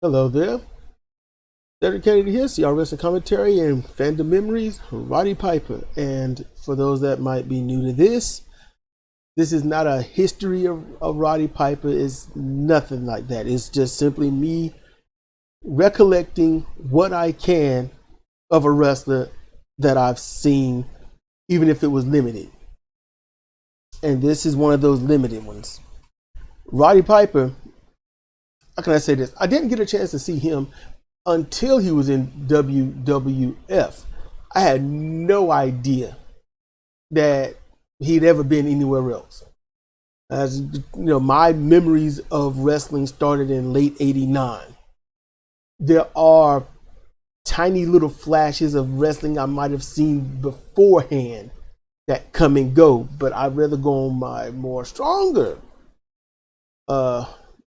Hello there. Dedicated to history, our wrestling commentary and fandom memories, Roddy Piper. And for those that might be new to this is not a history of Roddy Piper. It's nothing like that. It's just simply me recollecting what I can of a wrestler that I've seen, even if it was limited. And this is one of those limited ones. Roddy Piper, how can I say this? I didn't get a chance to see him until he was in WWF. I had no idea that he'd ever been anywhere else. As you know, my memories of wrestling started in late '89. There are tiny little flashes of wrestling I might have seen beforehand that come and go, but I'd rather go on my more stronger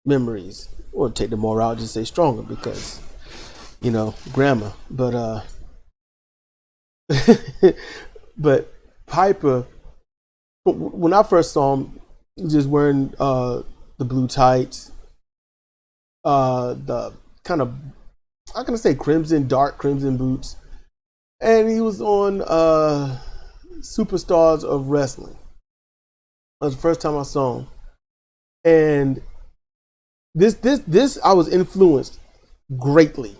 memories, or take the more out, just say stronger, because grammar. But but Piper, when I first saw him, just wearing the blue tights, the kind of, how can I say, dark crimson boots, and he was on Superstars of Wrestling. That was the first time I saw him, and this I was influenced greatly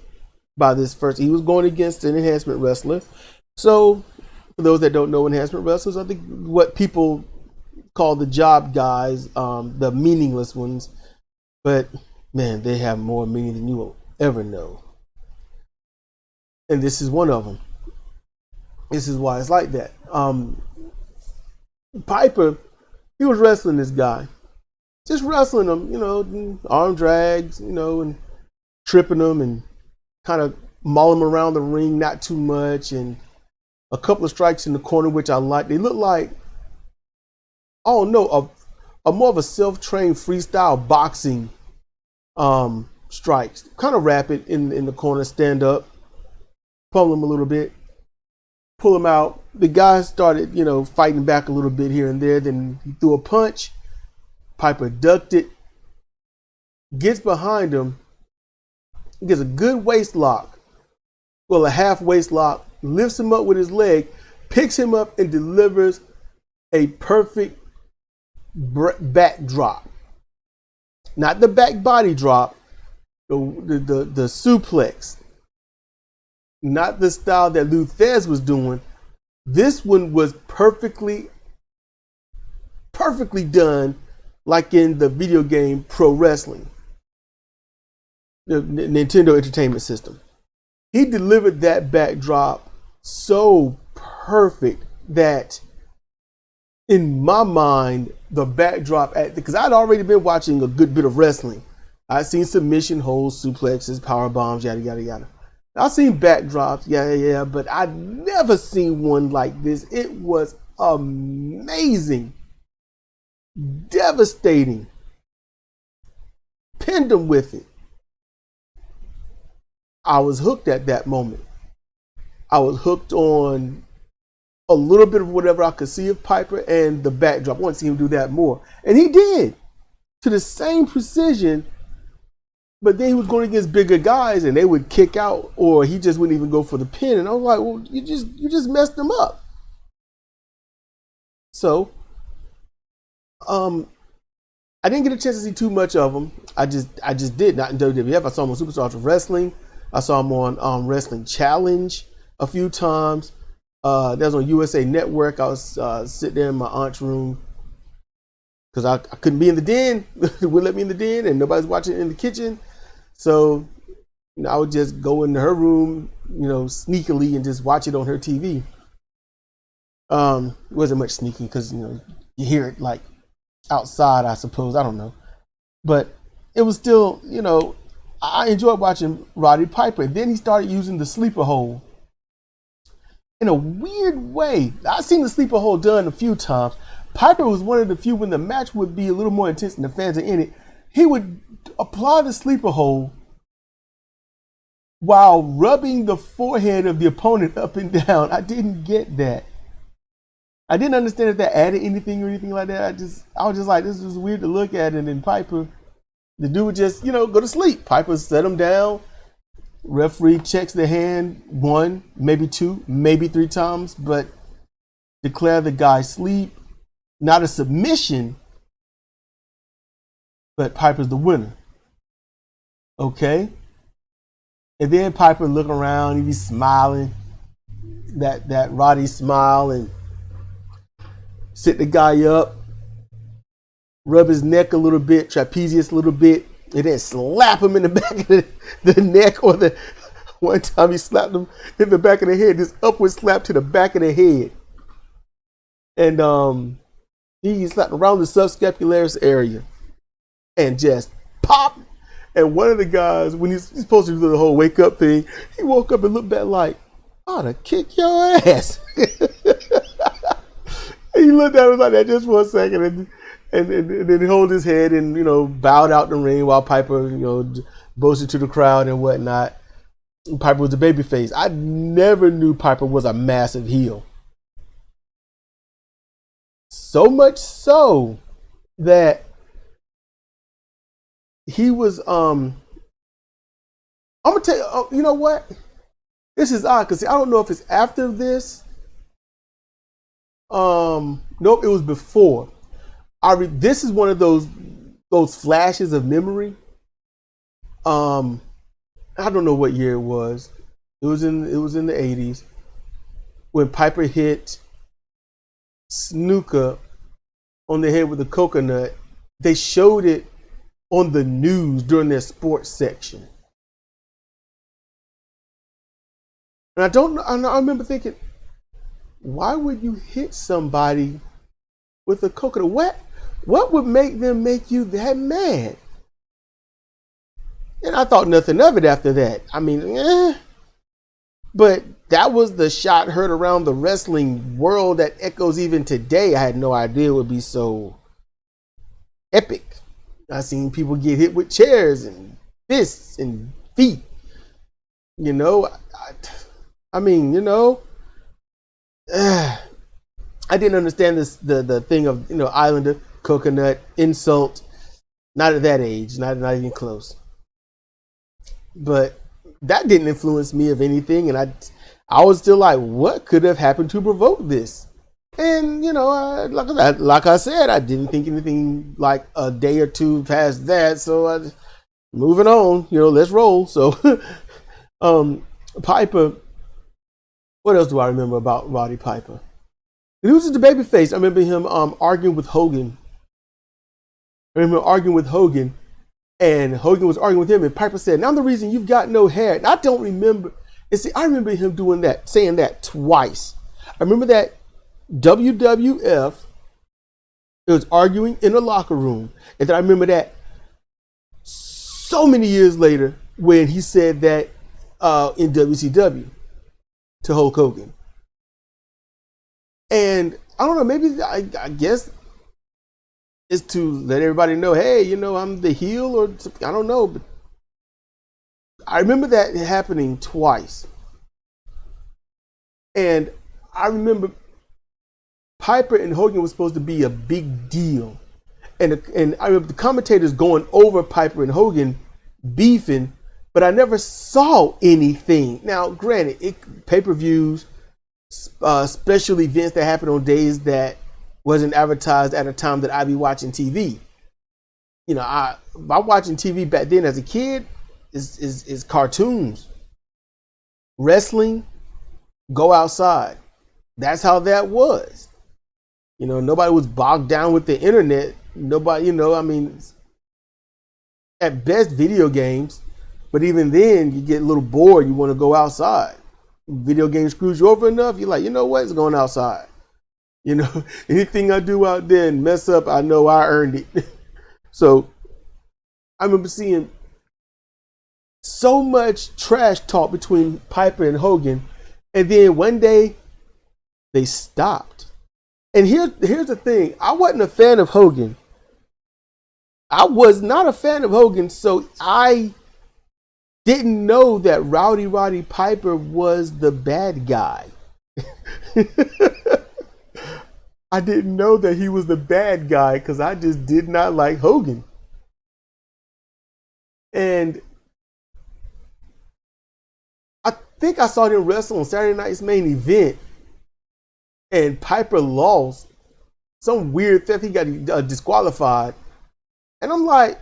by this first. He was going against an enhancement wrestler. So for those that don't know, enhancement wrestlers are what people call the job guys, the meaningless ones. But man, they have more meaning than you will ever know. And this is one of them. This is why it's like that. Piper, he was wrestling this guy. Just wrestling him, arm drags, and tripping him and kind of maul him around the ring, not too much, and a couple of strikes in the corner, which I like. They look like, I don't know, a more of a self-trained freestyle boxing strikes. Kind of rapid in the corner, stand up, pummel him a little bit, pull him out. The guy started, fighting back a little bit here and there. Then he threw a punch. Piper ducked it, gets behind him, gets a good waist lock, well, a half waist lock, lifts him up with his leg, picks him up, and delivers a perfect back drop. Not the back body drop, the suplex. Not the style that Luthez was doing. This one was perfectly done, like in the video game Pro Wrestling, the Nintendo Entertainment System. He delivered that backdrop so perfect that, in my mind, the backdrop, because I'd already been watching a good bit of wrestling. I'd seen submission holds, suplexes, power bombs, yada yada yada. I've seen backdrops, yeah, but I'd never seen one like this. It was amazing. Devastating. Pinned him with it. I was hooked at that moment. I was hooked on a little bit of whatever I could see of Piper and the backdrop. I want to see him do that more. And he did, to the same precision, but then he was going against bigger guys and they would kick out, or he just wouldn't even go for the pin. And I was like, well, you just messed him up. So I didn't get a chance to see too much of him. I just did not in WWF. I saw him on Superstars of Wrestling. I saw him on Wrestling Challenge a few times. That was on USA Network. I was sitting there in my aunt's room because I couldn't be in the den. They wouldn't let me in the den, and nobody's watching in the kitchen. So I would just go into her room, sneakily, and just watch it on her TV. It wasn't much sneaking because you hear it like outside, I suppose. I don't know, but it was still, I enjoyed watching Roddy Piper. And then he started using the sleeper hold in a weird way. I've seen the sleeper hold done a few times. Piper was one of the few, when the match would be a little more intense and the fans are in it, he would apply the sleeper hold while rubbing the forehead of the opponent up and down. I didn't get that. I didn't understand if that added anything or anything like that. I was just like, this is weird to look at. And then Piper The dude would just, go to sleep. Piper set him down. Referee checks the hand 1, maybe 2, maybe 3 times, but declare the guy sleep. Not a submission, but Piper's the winner. Okay? And then Piper look around, he be smiling. That Roddy smile, and sit the guy up, rub his neck a little bit, trapezius a little bit, and then slap him in the back of the neck, or the one time he slapped him in the back of the head, this upward slap to the back of the head. And he slapped around the subscapularis area and just pop. And one of the guys, when he's supposed to do the whole wake up thing, he woke up and looked back like, I ought to kick your ass. He looked at him like that just for a second, and then he held his head and, bowed out the ring while Piper, boasted to the crowd and whatnot. Piper was a babyface. I never knew Piper was a massive heel. So much so that he was, I'm gonna tell you, you know what? This is odd because I don't know if it's after this. Nope, it was before. This is one of those flashes of memory. I don't know what year it was. It was in the 80s when Piper hit Snuka on the head with a coconut. They showed it on the news during their sports section. And I remember thinking, why would you hit somebody with a coconut? What would make them make you that mad? And I thought nothing of it after that. I mean, but that was the shot heard around the wrestling world that echoes even today. I had no idea it would be so epic. I've seen people get hit with chairs and fists and feet. I didn't understand the thing of, Islander, coconut, insult. Not at that age, not even close. But that didn't influence me of anything, and I was still like, what could have happened to provoke this? And like I said, I didn't think anything like a day or two past that. So moving on, let's roll. So Piper. What else do I remember about Roddy Piper? He was the babyface. I remember him arguing with Hogan. And Hogan was arguing with him, and Piper said, "Now the reason you've got no hair." And I don't remember. I remember him doing that, saying that twice. I remember that WWF. It was arguing in a locker room, and then I remember that so many years later when he said that in WCW to Hulk Hogan. And I don't know, maybe I guess it's to let everybody know, hey, I'm the heel, or I don't know, but I remember that happening twice. And I remember Piper and Hogan was supposed to be a big deal. And I remember the commentators going over Piper and Hogan beefing, but I never saw anything. Now, granted, pay-per-views, special events that happen on days that wasn't advertised at a time that I'd be watching TV. I watching TV back then as a kid is cartoons, wrestling, go outside. That's how that was. Nobody was bogged down with the internet. Nobody, at best video games, but even then you get a little bored. You want to go outside. Video game screws you over enough. You're like, what? It's going outside. Anything I do out there and mess up, I know I earned it. So I remember seeing so much trash talk between Piper and Hogan. And then one day they stopped. And here's the thing. I wasn't a fan of Hogan. I was not a fan of Hogan. So I didn't know that Roddy Piper was the bad guy. I didn't know that he was the bad guy because I just did not like Hogan. And I think I saw them wrestle on Saturday night's main event, and Piper lost some weird theft. He got disqualified, and I'm like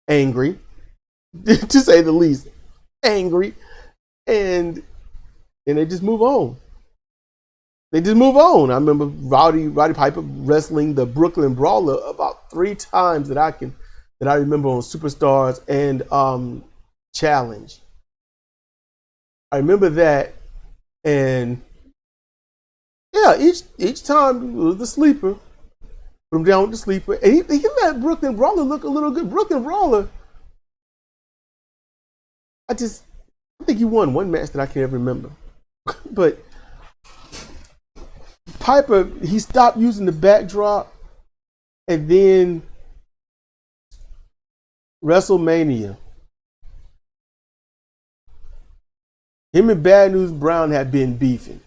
angry, to say the least, angry, and they just move on. They just move on. I remember Roddy Piper wrestling the Brooklyn Brawler about 3 times that I remember on Superstars and Challenge. I remember that, and yeah, each time it was the sleeper. Put him down with the sleeper, and he let Brooklyn Brawler look a little good. Brooklyn Brawler, I think he won one match that I can't remember, but Piper, he stopped using the backdrop, and then WrestleMania, him and Bad News Brown had been beefing.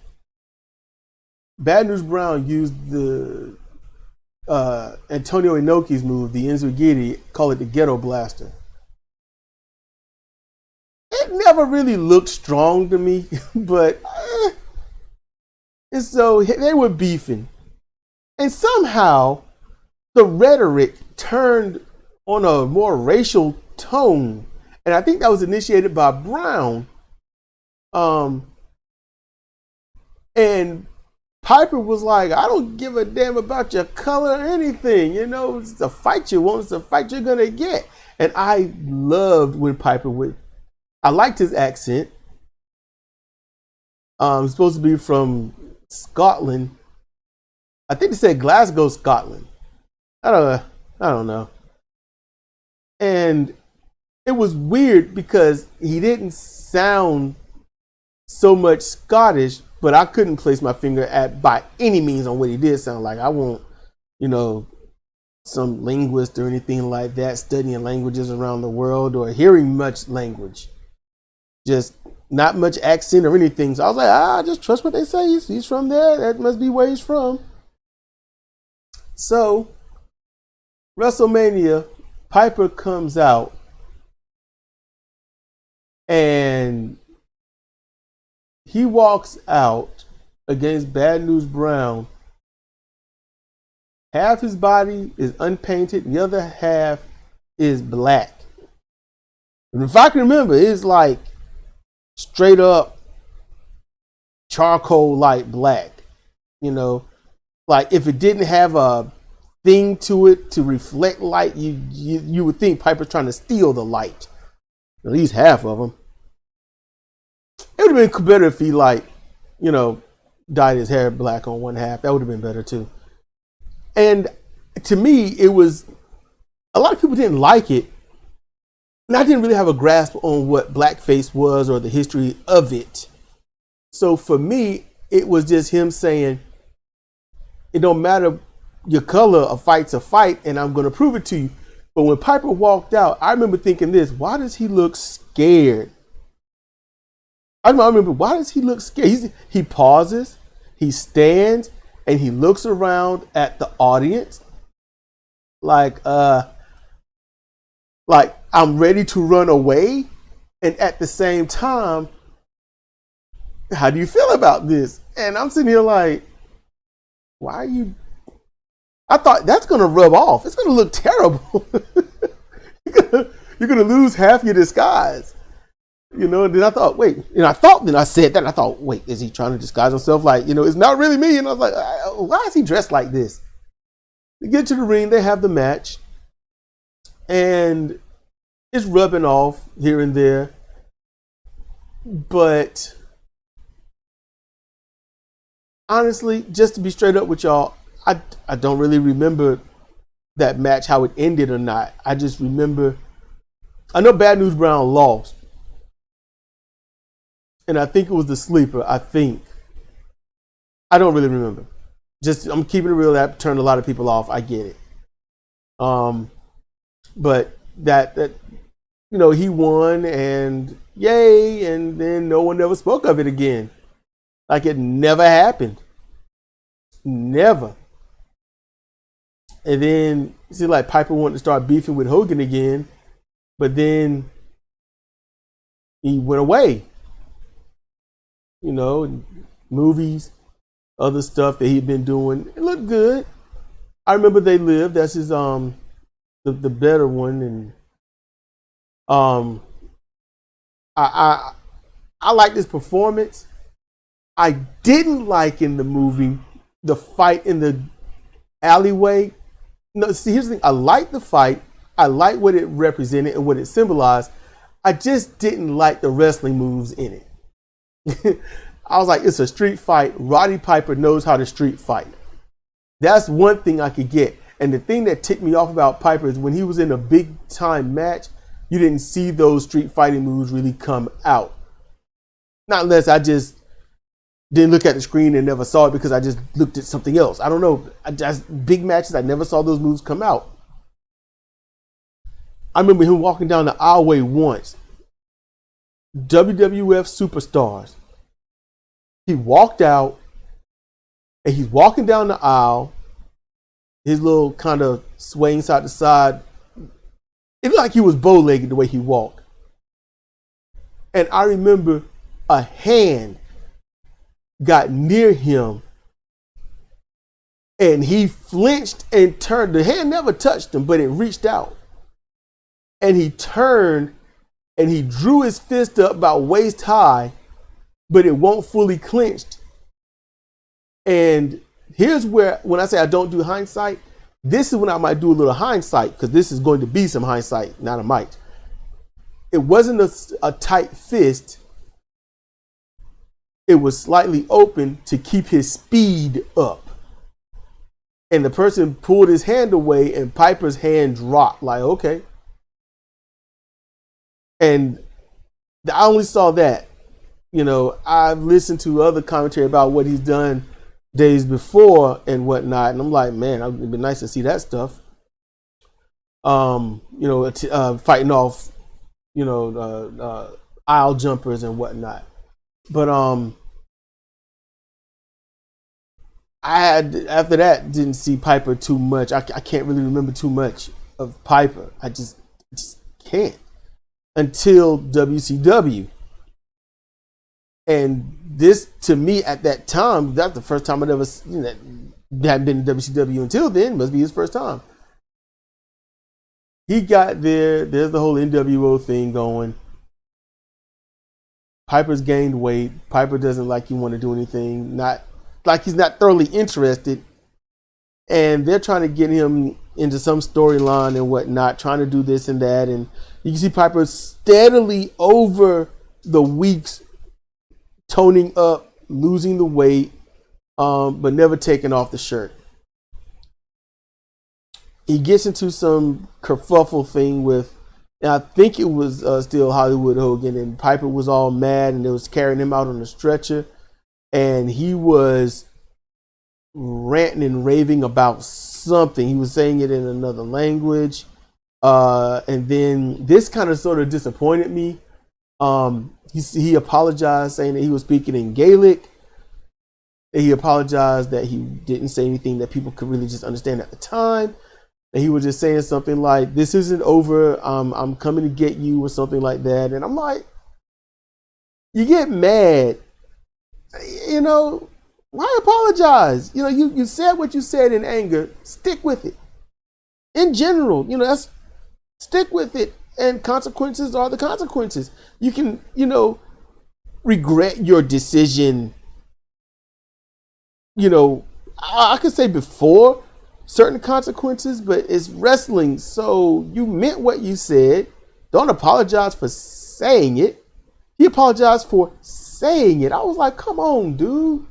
Bad News Brown used the Antonio Inoki's move, the Enzugiri, call it the Ghetto Blaster. It never really looked strong to me, but and so they were beefing. And somehow the rhetoric turned on a more racial tone. And I think that was initiated by Brown. And Piper was like, I don't give a damn about your color or anything. You know, it's a fight you want, it's a fight you're going to get. And I loved when Piper would, I liked his accent. He's supposed to be from Scotland. I think they said Glasgow, Scotland. I don't know. And it was weird because he didn't sound so much Scottish, but I couldn't place my finger at by any means on what he did sound like. I won't, some linguist or anything like that studying languages around the world or hearing much language. Just not much accent or anything. So I was like, just trust what they say. He's from there. That must be where he's from. So, WrestleMania, Piper comes out and he walks out against Bad News Brown. Half his body is unpainted, the other half is black. And if I can remember, it's like straight up charcoal light black. Like if it didn't have a thing to it to reflect light, you would think Piper's trying to steal the light. At least half of them. It would have been better if he dyed his hair black on one half. That would have been better too. And to me, it was, a lot of people didn't like it. And I didn't really have a grasp on what blackface was or the history of it. So for me, it was just him saying, it don't matter your color, a fight's a fight, and I'm going to prove it to you. But when Piper walked out, I remember thinking this, why does he look scared? I remember, why does he look scared? He pauses, he stands, and he looks around at the audience like I'm ready to run away. And at the same time, how do you feel about this? And I'm sitting here like, why are you? I thought that's going to rub off. It's going to look terrible. You're going to lose half your disguise. And then I thought, wait, then I said that. I thought, wait, is he trying to disguise himself? Like, it's not really me. And I was like, why is he dressed like this? They get to the ring, they have the match, and it's rubbing off here and there. But honestly, just to be straight up with y'all, I don't really remember that match, how it ended or not. I just remember, I know Bad News Brown lost. And I think it was the sleeper, I think. I don't really remember. Just, I'm keeping it real. That turned a lot of people off. I get it. But that he won and yay, and then no one ever spoke of it again. Like it never happened. Never. And then it seemed like Piper wanted to start beefing with Hogan again, but then he went away. You know, movies, other stuff that he'd been doing. It looked good. I remember They Live. That's his the better one, and I like this performance. I didn't like in the movie the fight in the alleyway. No, see, here's the thing. I like the fight. I like what it represented and what it symbolized. I just didn't like the wrestling moves in it. I was like, it's a street fight. Roddy Piper knows how to street fight. That's one thing I could get. And the thing that ticked me off about Piper is when he was in a big time match, you didn't see those street fighting moves really come out. Not unless I just didn't look at the screen and never saw it because I just looked at something else. I don't know. Big matches, I never saw those moves come out. I remember him walking down the aisleway once. WWF Superstars. He walked out and he's walking down the aisle. His little kind of swaying side to side. It looked like he was bow-legged the way he walked. And I remember a hand got near him and he flinched and turned. The hand never touched him, but it reached out. And he turned and he drew his fist up about waist high, but it won't fully clenched. And here's where, when I say I don't do hindsight, this is when I might do a little hindsight, because this is going to be some hindsight, not a might. It wasn't a tight fist. It was slightly open to keep his speed up. And the person pulled his hand away and Piper's hand dropped, like, okay. And I only saw that. You know, I've listened to other commentary about what he's done days before and whatnot, and I'm like, man, it'd be nice to see that stuff. You know, fighting off, you know, aisle jumpers and whatnot. But I had, after that, didn't see Piper too much. I can't really remember too much of Piper. I just can't until WCW. And this, to me, at that time, that's the first time I'd ever seen that. Hadn't been in WCW until then. Must be his first time. He got there. There's the whole NWO thing going. Piper's gained weight. Piper doesn't like you want to do anything. Not like he's not thoroughly interested. And they're trying to get him into some storyline and whatnot, trying to do this and that. And you can see Piper steadily over the weeks toning up, losing the weight, but never taking off the shirt. He gets into some kerfuffle thing with, and I think it was still Hollywood Hogan, and Piper was all mad and they was carrying him out on a stretcher, and he was ranting and raving about something. He was saying it in another language, and then this kind of sort of disappointed me. He apologized, saying that he was speaking in Gaelic. He apologized that he didn't say anything that people could really just understand at the time. And he was just saying something like, "This isn't over. I'm coming to get you," or something like that. And I'm like, you get mad, you know, why apologize? You know, you said what you said in anger. Stick with it. In general, you know, stick with it. And consequences are the consequences. You can, you know, regret your decision. You know, I could say before certain consequences, but it's wrestling. So you meant what you said. Don't apologize for saying it. He apologized for saying it. I was like, come on, dude.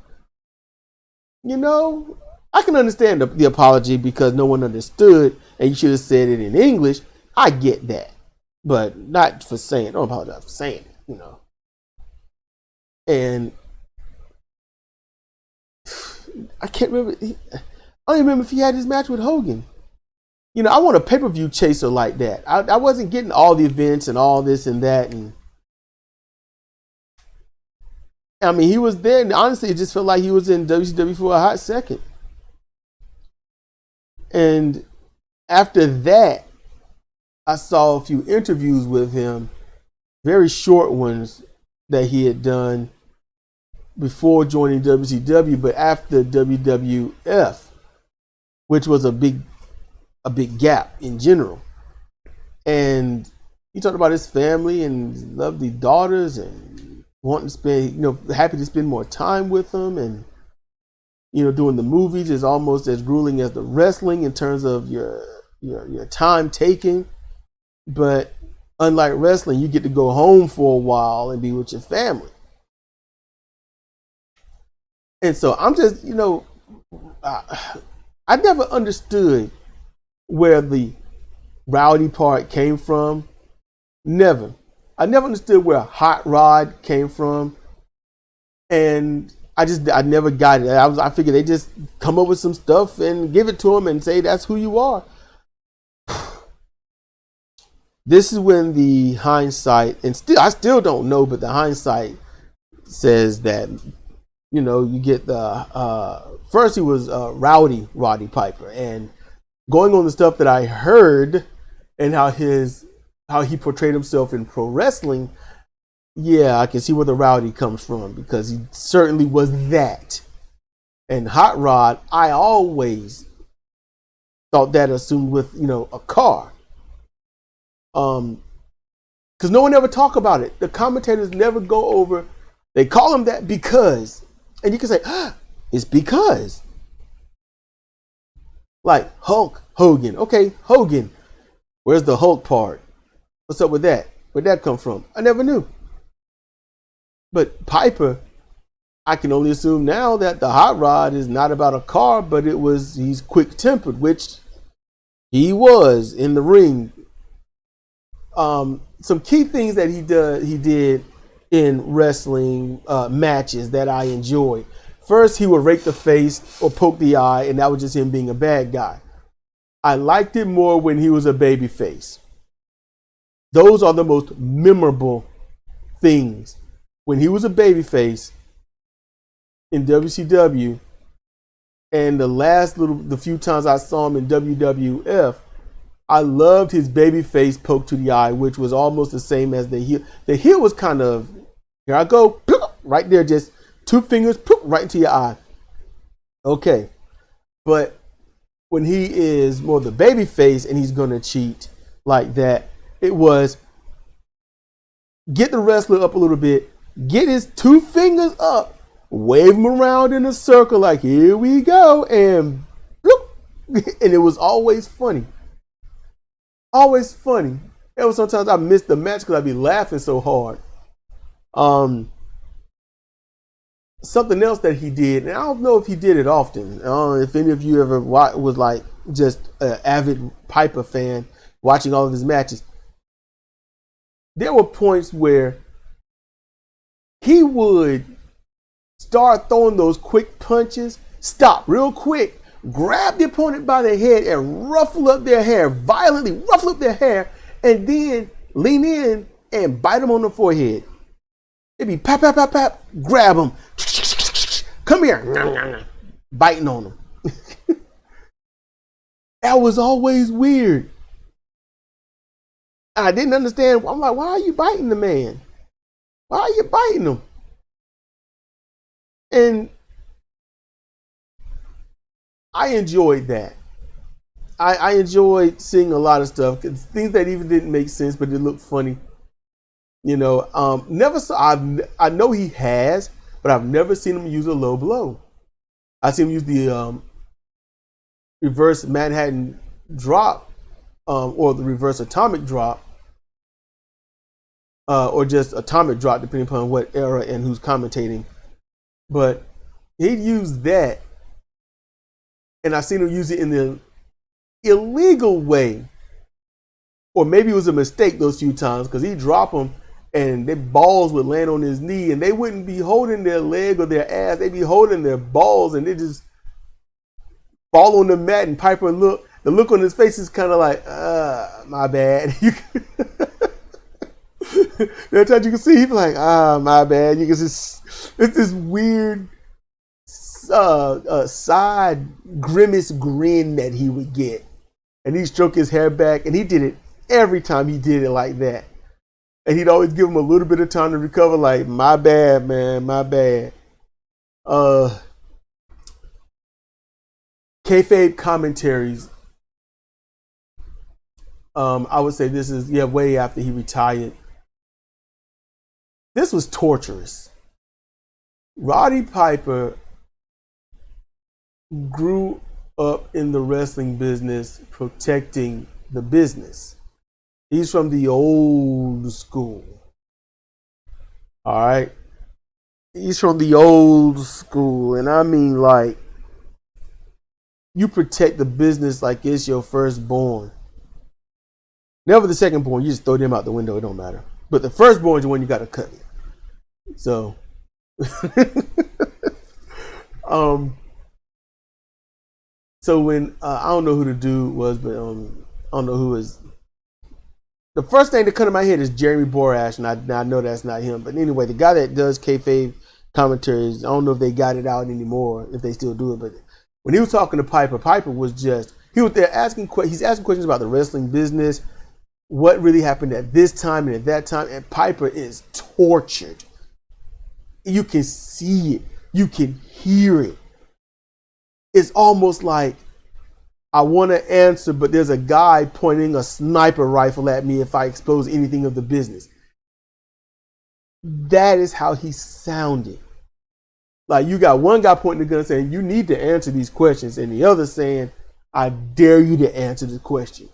You know, I can understand the apology because no one understood and you should have said it in English. I get that. But not for saying, don't apologize for saying it, you know. And I can't remember, I don't even remember if he had his match with Hogan. You know, I want a pay-per-view chaser like that. I wasn't getting all the events and all this and that. And I mean, he was there, and honestly, it just felt like he was in WCW for a hot second. And after that, I saw a few interviews with him, very short ones that he had done before joining WCW, but after WWF, which was a big gap in general. And he talked about his family and lovely daughters and wanting to spend, happy to spend more time with them. And, doing the movies is almost as grueling as the wrestling in terms of your time taking. But unlike wrestling, you get to go home for a while and be with your family. And so I'm just, I never understood where the rowdy part came from. Never. I never understood where Hot Rod came from. And I never got it. I figured they just come up with some stuff and give it to him and say that's who you are. This is when the hindsight, and I still don't know, but the hindsight says that, you get the, first he was Rowdy Roddy Piper, and going on the stuff that I heard and how he portrayed himself in pro wrestling, yeah, I can see where the rowdy comes from, because he certainly was that. And Hot Rod, I always thought that assumed with, a car. Because no one ever talk about it. The commentators never go over. They call him that because, and you can say, it's because. Like Hulk Hogan. Okay, Hogan. Where's the Hulk part? What's up with that? Where'd that come from? I never knew. But Piper, I can only assume now that the Hot Rod is not about a car, but he's quick-tempered, which he was in the ring. Some key things that he did in wrestling matches that I enjoy. First, he would rake the face or poke the eye, and that was just him being a bad guy. I liked it more when he was a baby face. Those are the most memorable things. When he was a baby face in WCW, and the few times I saw him in WWF, I loved his baby face poke to the eye, which was almost the same as the heel. The heel was kind of, here I go, right there, just 2 fingers, right into your eye. Okay. But when he is more the baby face and he's going to cheat like that, it was get the wrestler up a little bit, get his 2 fingers up, wave him around in a circle like, here we go, and and it was always funny. Always funny. There was sometimes I missed the match because I'd be laughing so hard. Something else that he did, and I don't know if he did it often. I don't know if any of you ever was like just an avid Piper fan watching all of his matches. There were points where he would start throwing those quick punches, stop real quick, grab the opponent by the head and ruffle up their hair, violently ruffle up their hair, and then lean in and bite them on the forehead. It'd be pap, pap, pap, pap, grab them, come here, biting on them. That was always weird. I didn't understand. I'm like, why are you biting the man? Why are you biting him? And I enjoyed that. I enjoyed seeing a lot of stuff, things that even didn't make sense, but it looked funny. Never saw. I know he has, but I've never seen him use a low blow. I see him use the reverse Manhattan drop, or the reverse atomic drop, or just atomic drop, depending upon what era and who's commentating. But he'd use that, and I've seen him use it in the illegal way, or maybe it was a mistake those few times, because he'd drop them and their balls would land on his knee, and they wouldn't be holding their leg or their ass, they'd be holding their balls, and they just fall on the mat. And Piper the look on his face is kind of like, my bad. That time you can see, he'd be like, my bad. You can just, it's this weird side grimace grin that he would get. and he'd stroke his hair back, and he did it every time he did it like that. And he'd always give him a little bit of time to recover, like, my bad, man, my bad. Kayfabe commentaries. I would say this is way after he retired. This was torturous. Roddy Piper grew up in the wrestling business, protecting the business. He's from the old school. All right. He's from the old school. And I mean, like, you protect the business like it's your firstborn. Never the secondborn. You just throw them out the window. It don't matter. But the firstborn is the one you got to cut. So, so when I don't know who the dude was, but I don't know who was. The first thing that come to my head is Jeremy Borash, and I know that's not him. But anyway, the guy that does kayfabe commentaries, I don't know if they got it out anymore, if they still do it. But when he was talking to Piper, Piper was just he was there asking he's asking questions about the wrestling business, what really happened at this time and at that time, and Piper is tortured. You can see it, you can hear it. It's almost like I want to answer, but there's a guy pointing a sniper rifle at me if I expose anything of the business. That is how he sounded. Like, you got one guy pointing the gun saying, you need to answer these questions, and the other saying, I dare you to answer the question.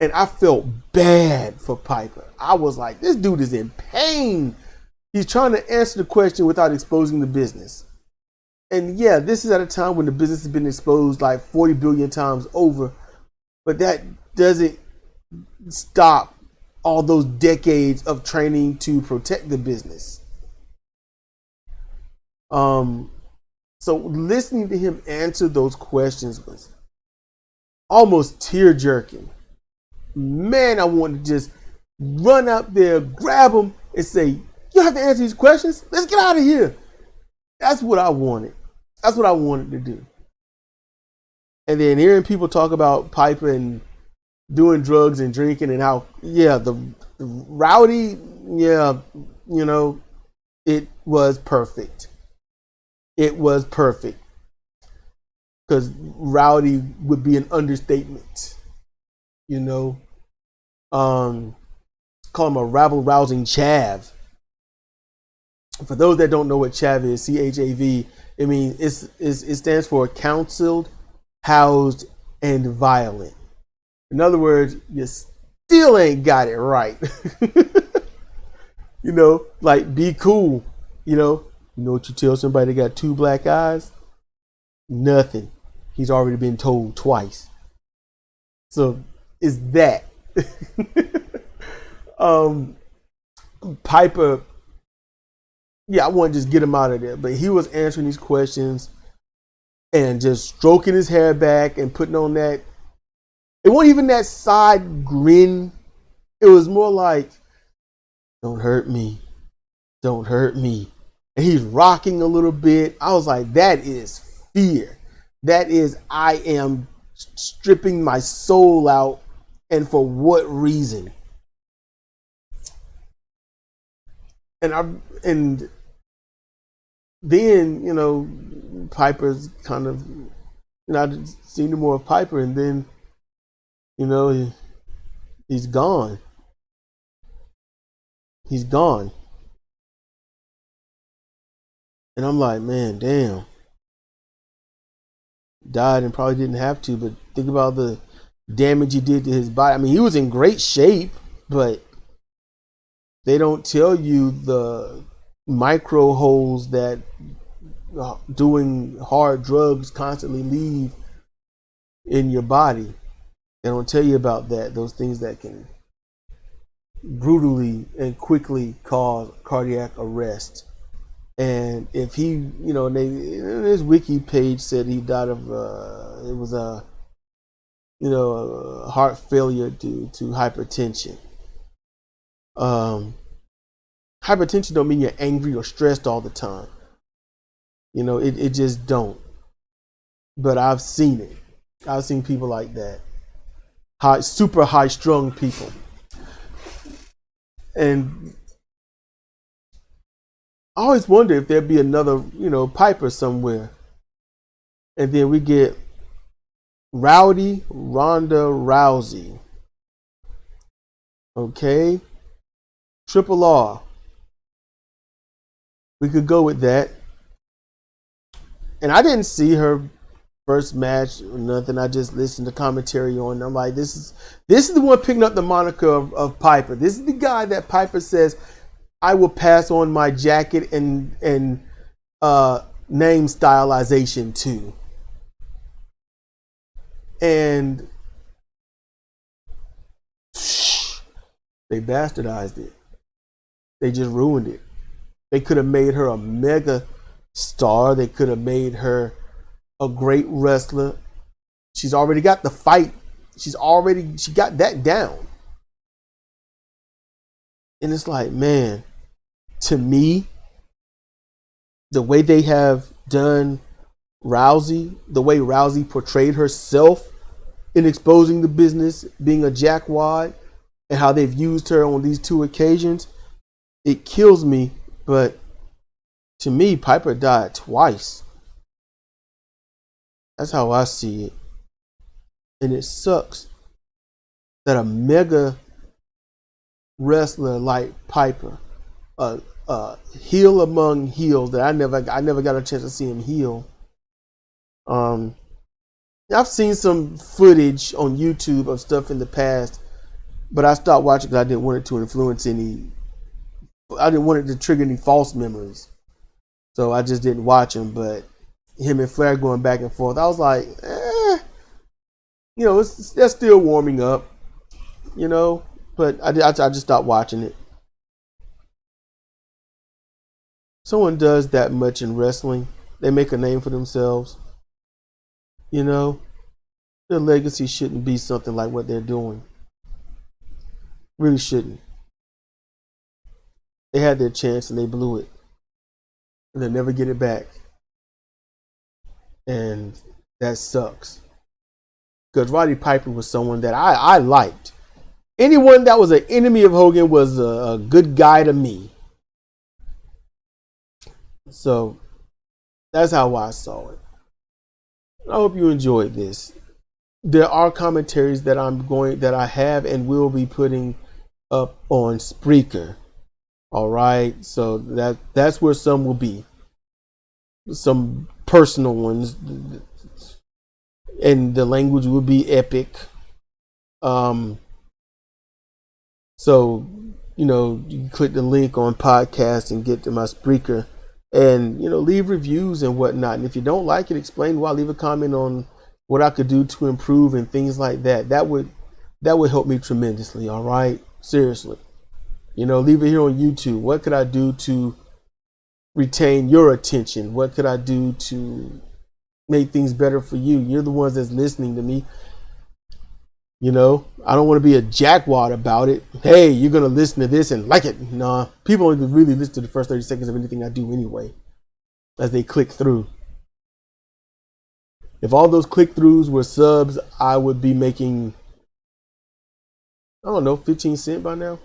And I felt bad for Piper. I was like, this dude is in pain. He's trying to answer the question without exposing the business. And yeah, this is at a time when the business has been exposed like 40 billion times over. But that doesn't stop all those decades of training to protect the business. So listening to him answer those questions was almost tear-jerking. Man, I wanted to just run out there, grab him, and say, you have to answer these questions? Let's get out of here. That's what I wanted. That's what I wanted to do. And then hearing people talk about Piper and doing drugs and drinking and how, the Rowdy, it was perfect. It was perfect. Because Rowdy would be an understatement. Call him a rabble-rousing chav. For those that don't know what chav is, CHAV, I mean, it stands for counseled, housed, and violent. In other words, you still ain't got it right. Like, be cool. You know what you tell somebody that got two black eyes? Nothing. He's already been told twice. So it's that. Piper, I want to just get him out of there, but he was answering these questions and just stroking his hair back and putting on that. It wasn't even that side grin. It was more like, don't hurt me. Don't hurt me. And he's rocking a little bit. I was like, that is fear. That is, I am stripping my soul out. And for what reason? And then, Piper's kind of, I seen more of Piper, and then, he's gone. He's gone. And I'm like, man, damn. Died and probably didn't have to, but think about the damage he did to his body. I mean, he was in great shape, but they don't tell you the micro holes that doing hard drugs constantly leave in your body. They don't tell you about that. Those things that can brutally and quickly cause cardiac arrest. And if he, his wiki page said he died of it was a heart failure due to hypertension. Hypertension don't mean you're angry or stressed all the time. It just don't. But I've seen it. I've seen people like that, super high strung people, and I always wonder if there'd be another, Piper somewhere, and then we get Rowdy Ronda Rousey. Okay, Triple R. We could go with that. And I didn't see her first match or nothing. I just listened to commentary on it. I'm like, this is the one picking up the moniker of Piper. This is the guy that Piper says, I will pass on my jacket and name stylization to. And they bastardized it. They just ruined it. They could have made her a mega star. They could have made her a great wrestler. She's already got the fight. She got that down. And it's like, man, to me, the way they have done Rousey, the way Rousey portrayed herself in exposing the business, being a jackwad, and how they've used her on these two occasions, it kills me. But to me, Piper died twice. That's how I see it. And it sucks that a mega wrestler like Piper, a heel among heels that I never got a chance to see him heel. I've seen some footage on YouTube of stuff in the past, but I stopped watching because I didn't want it to influence I didn't want it to trigger any false memories. So I just didn't watch him. But him and Flair going back and forth, I was like, they're still warming up, but I just stopped watching it. Someone does that much in wrestling, they make a name for themselves. Their legacy shouldn't be something like what they're doing. Really shouldn't. They had their chance and they blew it. And they'll never get it back. And that sucks. Because Roddy Piper was someone that I liked. Anyone that was an enemy of Hogan was a good guy to me. So that's how I saw it. I hope you enjoyed this. There are commentaries that I have and will be putting up on Spreaker. All right, so that's where some will be, some personal ones, and the language will be epic. So you can click the link on podcast and get to my Spreaker, and leave reviews and whatnot. And if you don't like it, explain why. Leave a comment on what I could do to improve and things like that. That would help me tremendously. All right, seriously. Leave it here on YouTube. What could I do to retain your attention? What could I do to make things better for you? You're the ones that's listening to me. I don't want to be a jackwad about it. Hey, you're going to listen to this and like it. Nah, people only really listen to the first 30 seconds of anything I do anyway, as they click through. If all those click-throughs were subs, I would be making, 15 cents by now.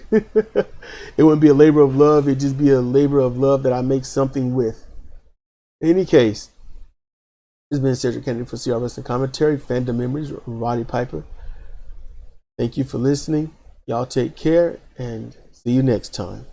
It wouldn't be a labor of love. It'd just be a labor of love that I make something with. In any case, this has been Cedric Kennedy for CRS and Commentary, Fandom Memories, Roddy Piper. Thank you for listening. Y'all take care and see you next time.